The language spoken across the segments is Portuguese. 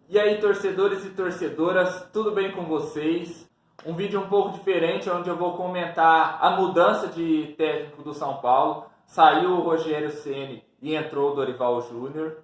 E aí, torcedores e torcedoras, tudo bem com vocês? Um vídeo um pouco diferente, onde eu vou comentar a mudança de técnico do São Paulo. Saiu o Rogério Ceni e entrou o Dorival Júnior.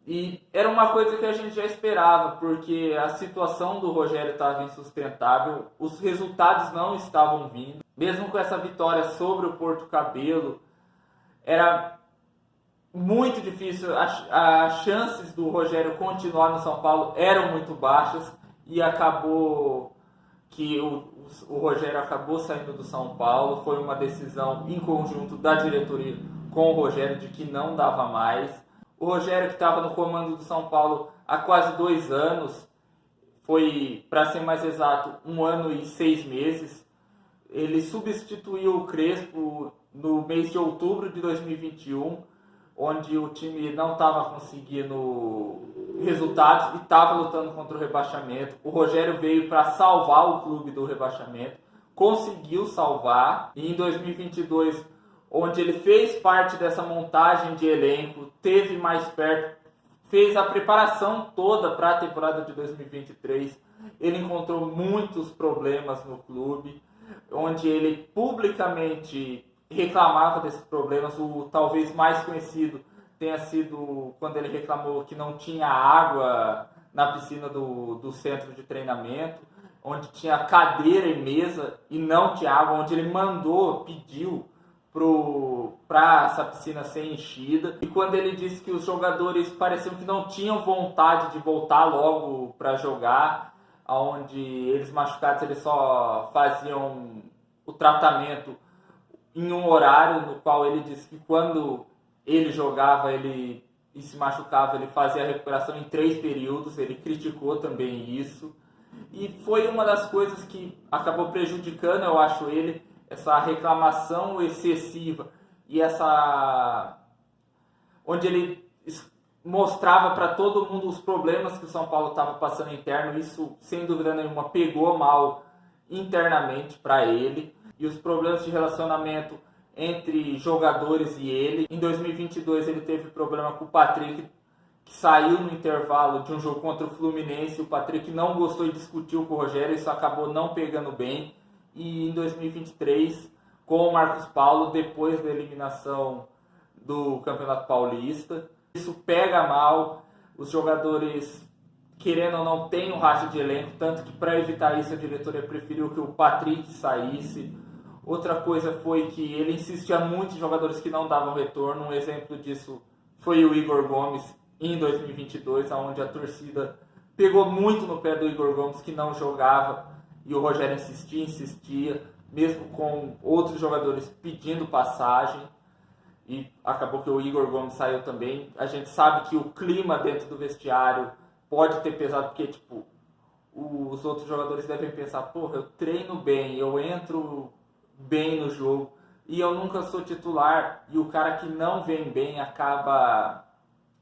E era uma coisa que a gente já esperava, porque a situação do Rogério estava insustentável, os resultados não estavam vindo. Mesmo com essa vitória sobre o Porto Cabelo, era muito difícil, as chances do Rogério continuar no São Paulo eram muito baixas e acabou que o Rogério acabou saindo do São Paulo. Foi uma decisão em conjunto da diretoria com o Rogério de que não dava mais. O Rogério, que estava no comando do São Paulo há quase 2 anos, foi, para ser mais exato, 1 ano e 6 meses, ele substituiu o Crespo no mês de outubro de 2021, onde o time não estava conseguindo resultados e estava lutando contra o rebaixamento. O Rogério veio para salvar o clube do rebaixamento, conseguiu salvar, e em 2022, onde ele fez parte dessa montagem de elenco, teve mais perto, fez a preparação toda para a temporada de 2023, ele encontrou muitos problemas no clube, onde ele publicamente reclamava desses problemas. O talvez mais conhecido tenha sido quando ele reclamou que não tinha água na piscina do centro de treinamento, onde tinha cadeira e mesa e não tinha água, onde ele pediu para essa piscina ser enchida. E quando ele disse que os jogadores pareciam que não tinham vontade de voltar logo para jogar, onde eles machucados eles só faziam o tratamento em um horário no qual ele disse que quando ele jogava e se machucava, ele fazia a recuperação em 3 períodos, ele criticou também isso. E foi uma das coisas que acabou prejudicando, eu acho, ele, essa reclamação excessiva e onde ele mostrava para todo mundo os problemas que o São Paulo estava passando interno. Isso, sem dúvida nenhuma, pegou mal internamente para ele. E os problemas de relacionamento entre jogadores e ele. Em 2022 ele teve problema com o Patrick, que saiu no intervalo de um jogo contra o Fluminense. O Patrick não gostou e discutiu com o Rogério, isso acabou não pegando bem. E em 2023, com o Marcos Paulo, depois da eliminação do Campeonato Paulista, isso pega mal. Os jogadores, querendo ou não, têm um racha de elenco, tanto que para evitar isso a diretoria preferiu que o Patrick saísse. Outra coisa foi que ele insistia muito em jogadores que não davam retorno. Um exemplo disso foi o Igor Gomes em 2022, onde a torcida pegou muito no pé do Igor Gomes, que não jogava, e o Rogério insistia, mesmo com outros jogadores pedindo passagem, e acabou que o Igor Gomes saiu também. A gente sabe que o clima dentro do vestiário pode ter pesado, porque os outros jogadores devem pensar: porra, eu treino bem, eu entro bem no jogo e eu nunca sou titular, e o cara que não vem bem acaba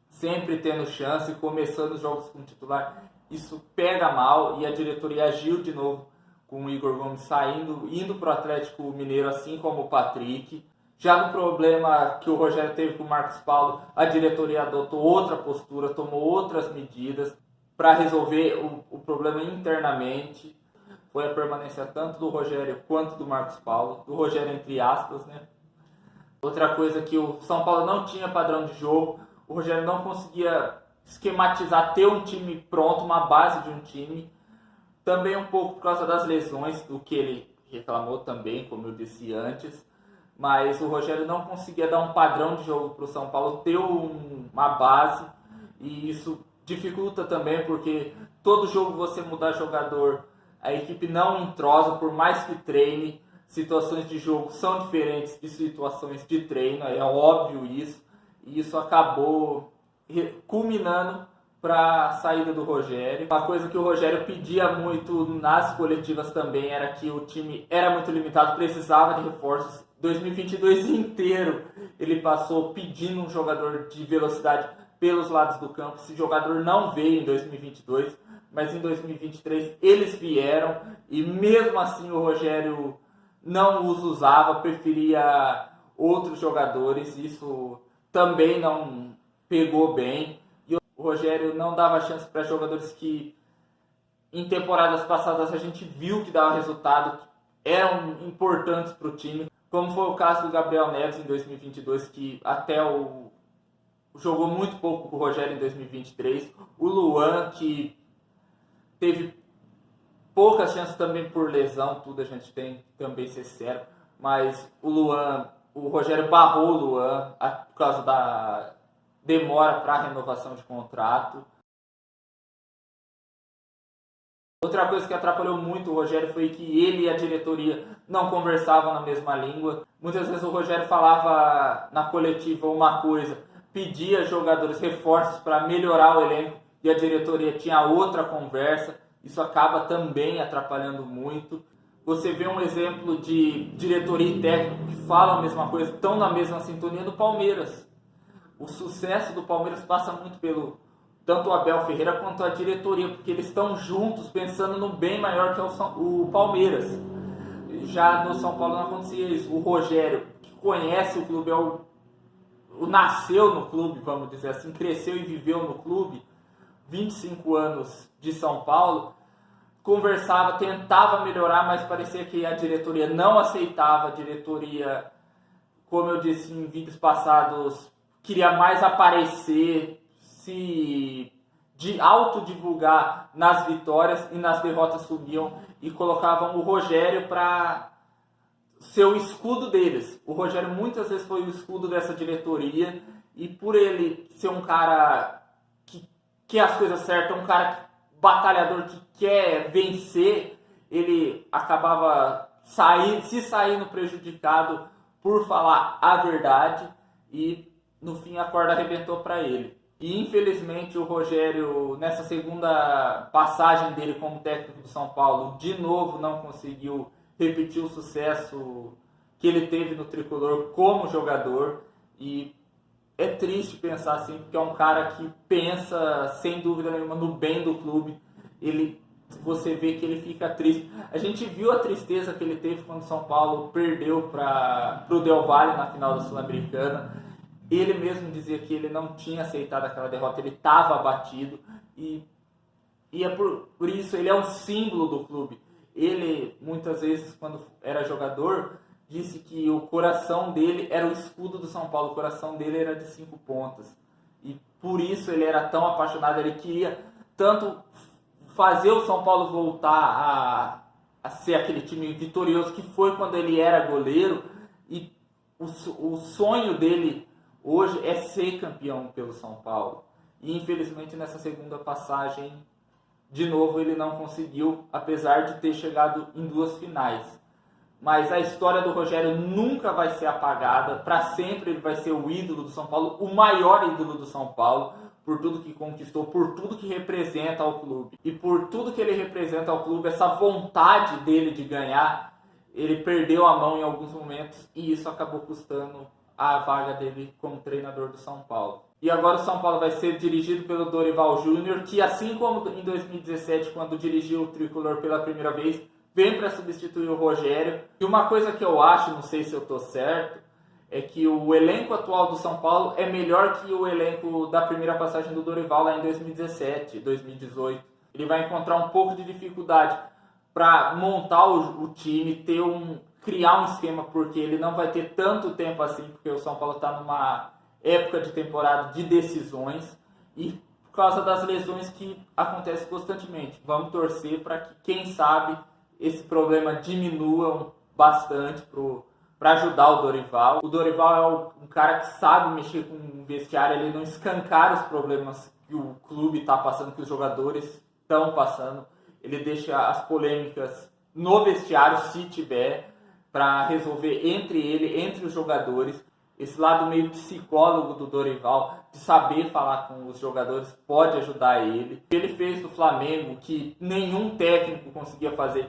sempre tendo chance, começando os jogos como titular. Isso pega mal, e a diretoria agiu de novo com o Igor Gomes saindo, indo para o Atlético Mineiro, assim como o Patrick. Já no problema que o Rogério teve com o Marcos Paulo, a diretoria adotou outra postura, tomou outras medidas para resolver o problema internamente. Foi a permanência tanto do Rogério quanto do Marcos Paulo, do Rogério entre aspas, né? Outra coisa, que o São Paulo não tinha padrão de jogo, o Rogério não conseguia esquematizar, ter um time pronto, uma base de um time. Também um pouco por causa das lesões, do que ele reclamou também, como eu disse antes. Mas o Rogério não conseguia dar um padrão de jogo para o São Paulo, ter uma base, e isso dificulta também, porque todo jogo você mudar jogador, a equipe não entrosa, por mais que treine. Situações de jogo são diferentes de situações de treino, é óbvio isso, e isso acabou culminando para a saída do Rogério. Uma coisa que o Rogério pedia muito nas coletivas também era que o time era muito limitado, precisava de reforços. 2022 inteiro ele passou pedindo um jogador de velocidade pelos lados do campo. Esse jogador não veio em 2022, mas em 2023 eles vieram, e mesmo assim o Rogério não os usava, preferia outros jogadores. Isso também não pegou bem. E O Rogério não dava chance para jogadores que em temporadas passadas a gente viu que dava resultado, que eram importantes para o time, como foi o caso do Gabriel Neves em 2022, que jogou muito pouco com o Rogério em 2023. O Luan, que teve poucas chances também por lesão, tudo a gente tem que também ser sério, mas o Rogério barrou o Luan por causa da demora para a renovação de contrato. Outra coisa que atrapalhou muito o Rogério foi que ele e a diretoria não conversavam na mesma língua. Muitas vezes o Rogério falava na coletiva uma coisa, pedia jogadores reforços para melhorar o elenco e a diretoria tinha outra conversa. Isso acaba também atrapalhando muito. Você vê um exemplo de diretoria e técnico que falam a mesma coisa, estão na mesma sintonia do Palmeiras. O sucesso do Palmeiras passa muito pelo tanto o Abel Ferreira quanto a diretoria, porque eles estão juntos pensando no bem maior que é o Palmeiras. Já no São Paulo não acontecia isso. O Rogério, que conhece o clube, nasceu no clube, vamos dizer assim, cresceu e viveu no clube, 25 anos de São Paulo, conversava, tentava melhorar, mas parecia que a diretoria não aceitava. A diretoria, como eu disse em vídeos passados, queria mais aparecer, de autodivulgar nas vitórias, e nas derrotas subiam e colocavam o Rogério para ser o escudo deles. O Rogério muitas vezes foi o escudo dessa diretoria, e por ele ser um cara que quer as coisas certas, um cara batalhador que quer vencer, ele acabava se saindo prejudicado por falar a verdade, e no fim a corda arrebentou para ele. E infelizmente o Rogério, nessa segunda passagem dele como técnico do São Paulo, de novo não conseguiu repetir o sucesso que ele teve no Tricolor como jogador. E é triste pensar assim, porque é um cara que pensa sem dúvida nenhuma no bem do clube. Você vê que ele fica triste. A gente viu a tristeza que ele teve quando o São Paulo perdeu para o Del Valle na final da Sul-Americana. Ele mesmo dizia que ele não tinha aceitado aquela derrota, ele estava abatido, e é por isso ele é um símbolo do clube. Ele, muitas vezes, quando era jogador, disse que o coração dele era o escudo do São Paulo, o coração dele era de 5 pontas. E por isso ele era tão apaixonado, ele queria tanto fazer o São Paulo voltar a ser aquele time vitorioso que foi quando ele era goleiro, e o sonho dele hoje é ser campeão pelo São Paulo. E infelizmente nessa segunda passagem, de novo, ele não conseguiu, apesar de ter chegado em 2 finais. Mas a história do Rogério nunca vai ser apagada, para sempre ele vai ser o ídolo do São Paulo, o maior ídolo do São Paulo, por tudo que conquistou, por tudo que representa ao clube. E por tudo que ele representa ao clube, essa vontade dele de ganhar, ele perdeu a mão em alguns momentos, e isso acabou custando a vaga dele como treinador do São Paulo. E agora o São Paulo vai ser dirigido pelo Dorival Júnior, que assim como em 2017, quando dirigiu o Tricolor pela primeira vez, vem para substituir o Rogério. E uma coisa que eu acho, não sei se eu estou certo, é que o elenco atual do São Paulo é melhor que o elenco da primeira passagem do Dorival lá em 2017, 2018. Ele vai encontrar um pouco de dificuldade para montar o time, criar um esquema, porque ele não vai ter tanto tempo assim, porque o São Paulo está numa época de temporada de decisões, e por causa das lesões que acontecem constantemente. Vamos torcer para que, quem sabe, esse problema diminua bastante para ajudar o Dorival. O Dorival é um cara que sabe mexer com o vestiário, ele não escancara os problemas que o clube está passando, que os jogadores estão passando. Ele deixa as polêmicas no vestiário, se tiver, para resolver entre os jogadores. Esse lado meio psicólogo do Dorival, de saber falar com os jogadores, pode ajudar ele. O que ele fez no Flamengo, que nenhum técnico conseguia fazer,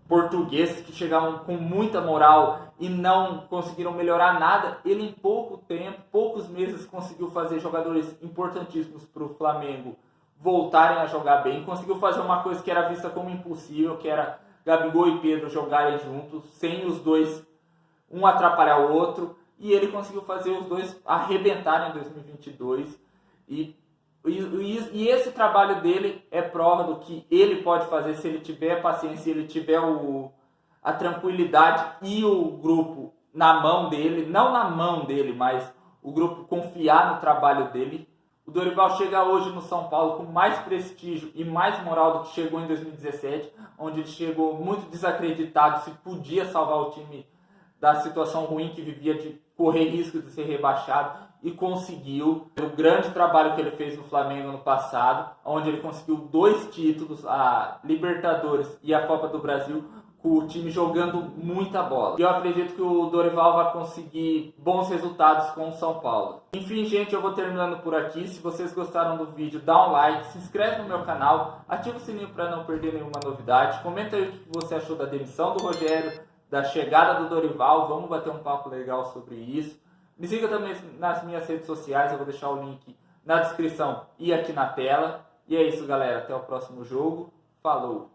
portugueses que chegavam com muita moral e não conseguiram melhorar nada, ele em pouco tempo, poucos meses, conseguiu fazer jogadores importantíssimos para o Flamengo voltarem a jogar bem. Conseguiu fazer uma coisa que era vista como impossível, que era Gabigol e Pedro jogarem juntos, sem os dois, um atrapalhar o outro, e ele conseguiu fazer os dois arrebentarem em 2022, e E esse trabalho dele é prova do que ele pode fazer se ele tiver paciência, se ele tiver a tranquilidade e o grupo na mão dele, não na mão dele, mas o grupo confiar no trabalho dele. O Dorival chega hoje no São Paulo com mais prestígio e mais moral do que chegou em 2017, onde ele chegou muito desacreditado se podia salvar o time da situação ruim que vivia de correr risco de ser rebaixado, e conseguiu. O grande trabalho que ele fez no Flamengo no passado, onde ele conseguiu 2 títulos, a Libertadores e a Copa do Brasil, com o time jogando muita bola. E eu acredito que o Dorival vai conseguir bons resultados com o São Paulo. Enfim, gente, eu vou terminando por aqui. Se vocês gostaram do vídeo, dá um like, se inscreve no meu canal, ativa o sininho para não perder nenhuma novidade. Comenta aí o que você achou da demissão do Rogério, da chegada do Dorival. Vamos bater um papo legal sobre isso. Me siga também nas minhas redes sociais, eu vou deixar o link na descrição e aqui na tela. E é isso, galera. Até o próximo jogo. Falou!